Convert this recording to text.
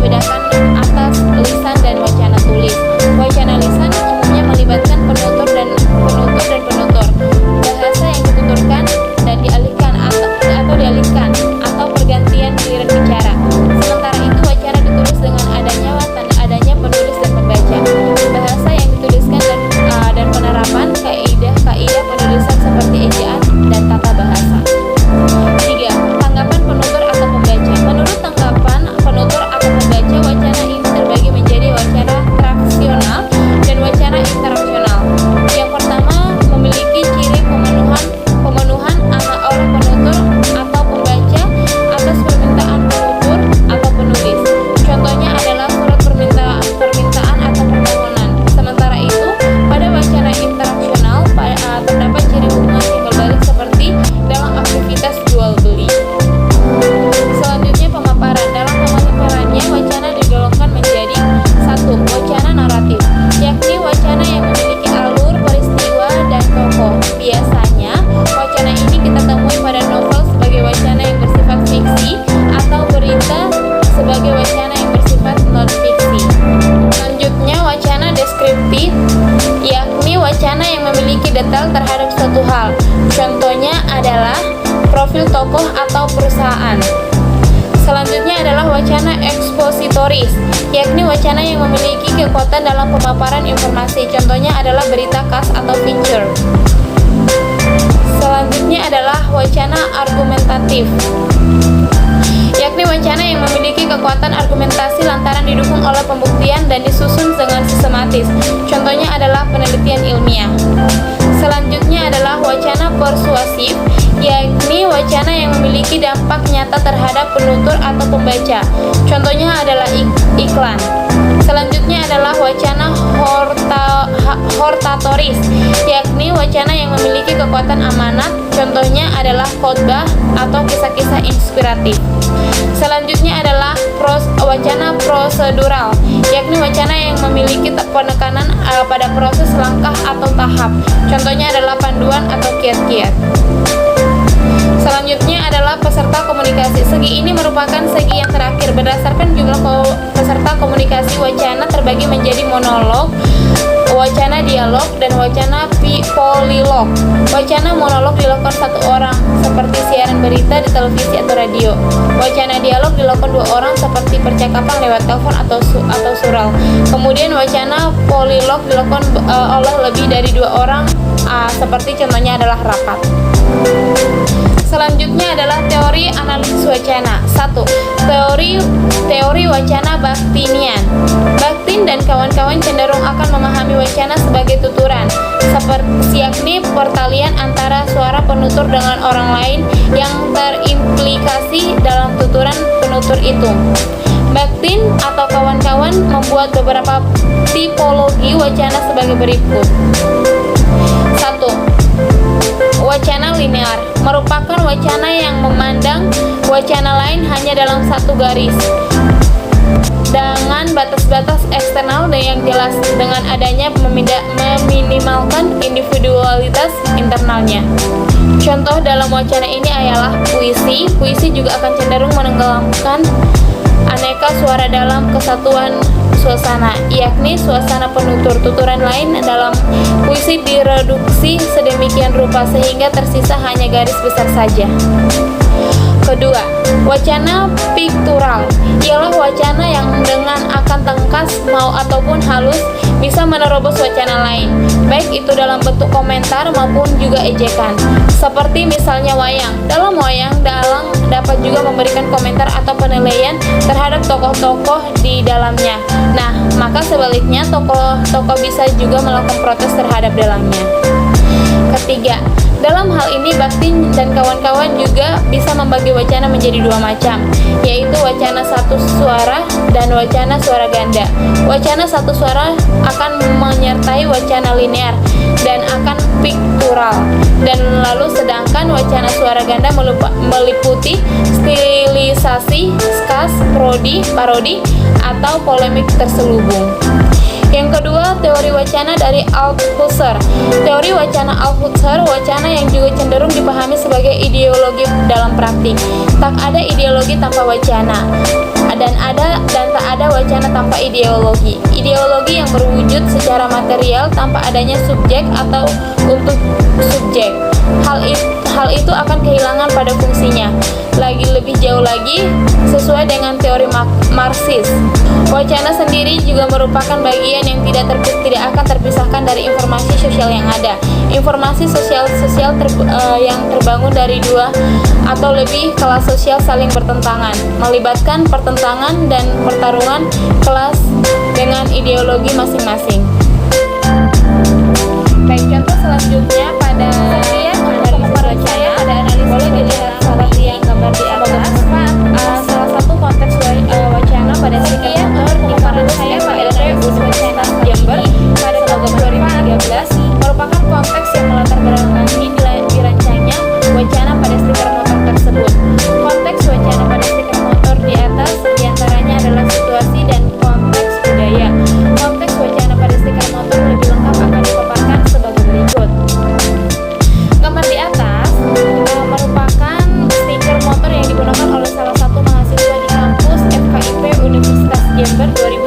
membedakan atas lisan dan wacana tulis. Wacana lisan umumnya melibatkan penutur dan penutur. Bahasa yang dituturkan dan dialihkan atau pergantian giliran bicara. Sementara itu wacana ditulis dengan adanya penulis dan pembaca. Bahasa yang dituliskan dan penerapan kaidah penulisan seperti ejaan dan tata bahasa. 3. Tanggapan penutur atau pembaca. Menurut tanggapan penutur atau pembaca, wacana ini terbagi menjadi wacana traksional dan wacana interaksional. Yang pertama memiliki ciri pemenuhan oleh penutur atau pembaca atas permintaan penutur atau penulis. Contohnya adalah surat permintaan atau permohonan. Sementara itu, pada wacana interaksional terdapat ciri hubungan timbal balik seperti dalam aktivitas jual beli. Selanjutnya pemaparan. Dalam pemaparannya wacana digolongkan menjadi 1. Wacana naratif, yakni wacana yang memiliki alur, peristiwa, dan tokoh. Biasanya wacana ini kita temui pada novel sebagai wacana yang bersifat fiksi atau berita sebagai wacana yang bersifat non-fiksi. Selanjutnya wacana deskriptif, yakni wacana yang memiliki detail terhadap suatu hal. Contohnya adalah profil tokoh atau perusahaan. Selanjutnya adalah wacana ekspositoris, yakni wacana yang memiliki kekuatan dalam pemaparan informasi. Contohnya adalah berita khas atau feature. Selanjutnya adalah wacana argumentatif, yakni wacana yang memiliki kekuatan argumentasi lantaran didukung oleh pembuktian dan disusun dengan sistematis. Contohnya adalah penelitian ilmiah. Selanjutnya adalah wacana persuasif, yakni wacana yang memiliki dampak nyata terhadap penutur atau pembaca. Contohnya adalah iklan. Selanjutnya adalah wacana hortatoris, yakni wacana yang memiliki kekuatan amanat. Contohnya adalah khotbah atau kisah-kisah inspiratif. Selanjutnya adalah wacana prosedural, yakni wacana yang memiliki penekanan pada proses langkah atau tahap. Contohnya adalah panduan atau kiat-kiat. Selanjutnya adalah peserta komunikasi. Segi ini merupakan segi yang terakhir. Berdasarkan jumlah peserta komunikasi, wacana terbagi menjadi monolog, wacana dialog, dan wacana polilog. Wacana monolog dilakukan satu orang, seperti siaran berita di televisi atau radio. Wacana dialog dilakukan dua orang, seperti percakapan lewat telepon atau surel. Kemudian wacana polilog dilakukan oleh lebih dari dua orang, seperti contohnya adalah rapat. Selanjutnya adalah teori analisis wacana. 1. Teori wacana Bakhtinian. Bakhtin dan kawan-kawan cenderung akan memahami wacana sebagai tuturan, seperti yakni pertalian antara suara penutur dengan orang lain yang terimplikasi dalam tuturan penutur itu. Bakhtin atau kawan-kawan membuat beberapa tipologi wacana sebagai berikut. 1. Wacana linear merupakan wacana yang memandang wacana lain hanya dalam satu garis dengan batas-batas eksternal dan yang jelas, dengan adanya meminimalkan individualitas internalnya. Contoh dalam wacana ini ialah puisi. Puisi juga akan cenderung menenggelamkan aneka suara dalam kesatuan suasana, yakni suasana penutur. Tuturan lain dalam puisi direduksi sedemikian rupa sehingga tersisa hanya garis besar saja. Kedua, wacana piktural ialah wacana yang dengan akan tengkas mau ataupun halus bisa menerobos wacana lain, baik itu dalam bentuk komentar maupun juga ejekan. Seperti misalnya wayang. Dalam wayang, dalang dapat juga memberikan komentar atau penilaian terhadap tokoh-tokoh di dalamnya. Nah, maka sebaliknya tokoh-tokoh bisa juga melakukan protes terhadap dalangnya. Ketiga, dalam hal ini Bakhtin dan kawan-kawan juga bisa membagi wacana menjadi dua macam, yaitu wacana satu suara dan wacana suara ganda. Wacana satu suara akan menyertai wacana linear dan akan piktural, dan lalu sedangkan wacana suara ganda meliputi stilisasi, skas, parodi, atau polemik terselubung. Yang kedua, teori wacana dari Althusser. Teori wacana Althusser, wacana yang juga cenderung dipahami sebagai ideologi dalam praktik. Tak ada ideologi tanpa wacana, dan tak ada wacana tanpa ideologi. Ideologi yang berwujud secara material tanpa adanya subjek atau untuk subjek. Hal itu akan kehilangan pada fungsinya. Lebih jauh lagi, sesuai dengan teori Marxis, wacana sendiri juga merupakan bagian yang tidak akan terpisahkan dari informasi sosial yang ada. Informasi sosial yang terbangun dari dua atau lebih kelas sosial saling bertentangan, melibatkan pertentangan dan pertarungan kelas dengan ideologi masing-masing. Baik, contoh selanjutnya pada wacana pada analisis boleh dilihat seperti yang gambar di atas. Salah satu konteks wacana pada stiker motor di kampus saya pada Universitas Jember pada tahun 2013 merupakan konteks yang melatar belakangi dirancangnya wacana pada stiker motor tersebut. Konteks wacana pada stiker motor di atas diantaranya adalah situasi dan konteks budaya. Konteks wacana pada stiker motor lebih lengkap akan dipaparkan sebagai berikut. Gambar di atas merupakan stiker motor yang digunakan oleh salah satu mahasiswa di kampus FKIP Universitas Jember 2013